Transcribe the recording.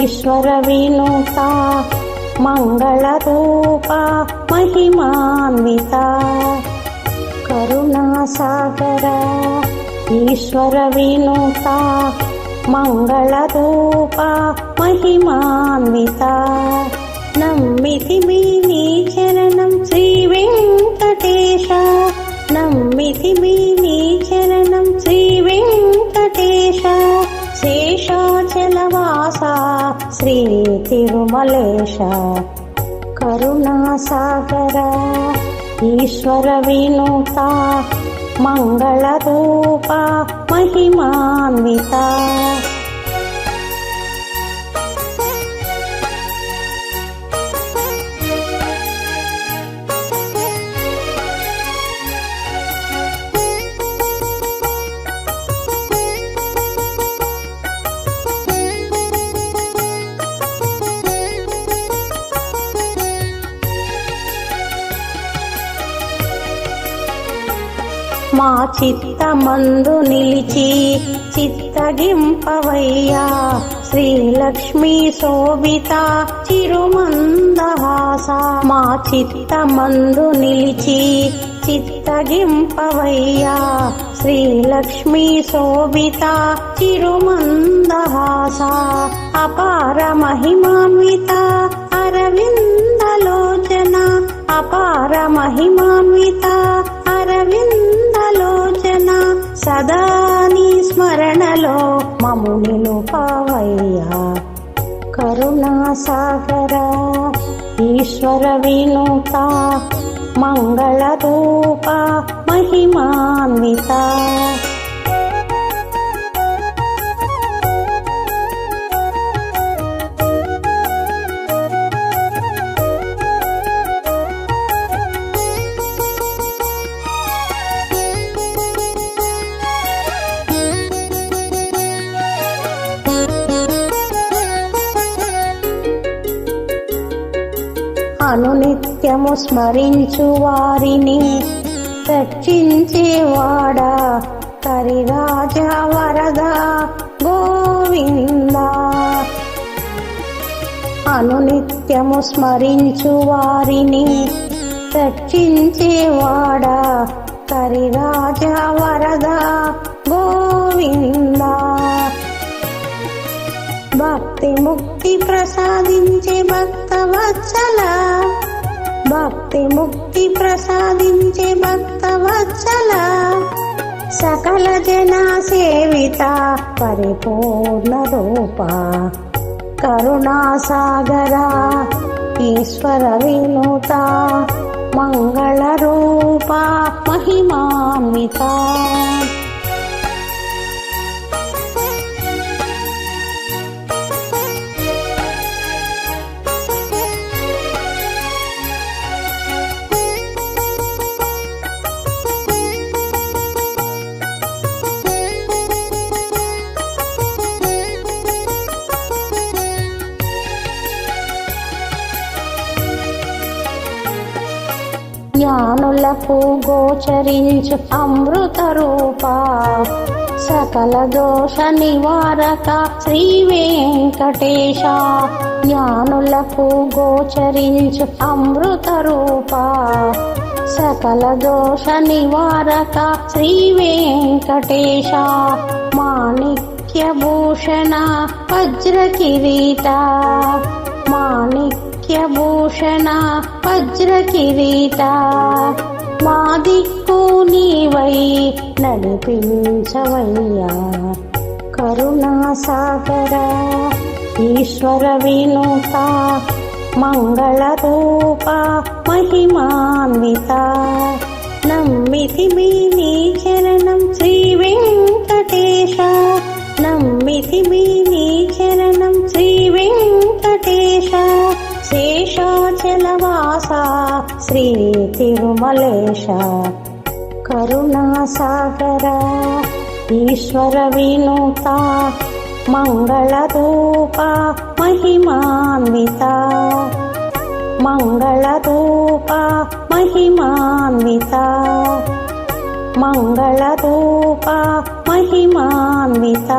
ఈశ్వర వినుత మంగళరూప మహిమాన్విత కరుణాసాగర ఈశ్వర వినుత మంగళరూప మహిమాన్విత నమ్మితిమి నీ చరణం శ్రీ వెంకటేశ నమ్మితిమి నీ చరణం శ్రీ వెంకటేశ శేషాచలవాస శ్రీ తిరుమలేశ కరుణాసాగర ఈశ్వర వినుత మంగళరూప మహిమాన్విత మా చిత్తమందు నిలిచి చిత్తగింపవయ్యా శ్రీలక్ష్మీ శోభిత చిరుమందహాస మా చిత్తమందు నిలిచి చిత్తగింపవయ్యా శ్రీలక్ష్మీ శోభిత చిరుమందహాస అపార మహిమాన్విత అరవిందలోచన అపార మహిమాన్విత అరవిందలోచన సదా నీ స్మరణలో మము నిలుపవయ్యా కరుణాసాగర ఈశ్వర వినుత మంగళరూప మహిమాన్విత అనునిత్యము స్మరించు వారిని రక్షించేవాడా కరిరాజ వరద గోవింద అనునిత్యము స్మరించు వారిని రక్షించేవాడా కరిరాజ వరద గోవింద భక్తి ముక్తి ప్రసాదించే భక్తవత్సల భక్తి ముక్తి ప్రసాదించే భక్తవత్సల సకల జన సేవిత పరిపూర్ణ రూప కరుణాసాగర ఈశ్వర వినుత మంగళరూప మహిమాన్విత జ్ఞానులకు గోచరించు అమృత రూప సకల దోష నివారక శ్రీ వెంకటేశ జ్ఞానులకు గోచరించు అమృత రూప సకల దోష నివారక శ్రీ వెంకటేశ మాణిక్య భూషణ వజ్ర కిరీట మాణిక్య భూషణ వజ్ర కిరీట మా దిక్కు నీవై నడిపించవయ్యా కరుణాసాగర ఈశ్వర వినుత మంగళరూప మహిమాన్విత నమ్మితిమి నీ చరణం శ్రీ వెంకటేశ నమ్మితిమి నీ చరణం శ్రీ వెంకటేశ శేషాచలవాస శ్రీ తిరుమలేశ కరుణాసాగర ఈశ్వర వినుత మంగళరూప మహిమాన్విత మంగళరూప మహిమాన్విత మంగళరూప మహిమాన్విత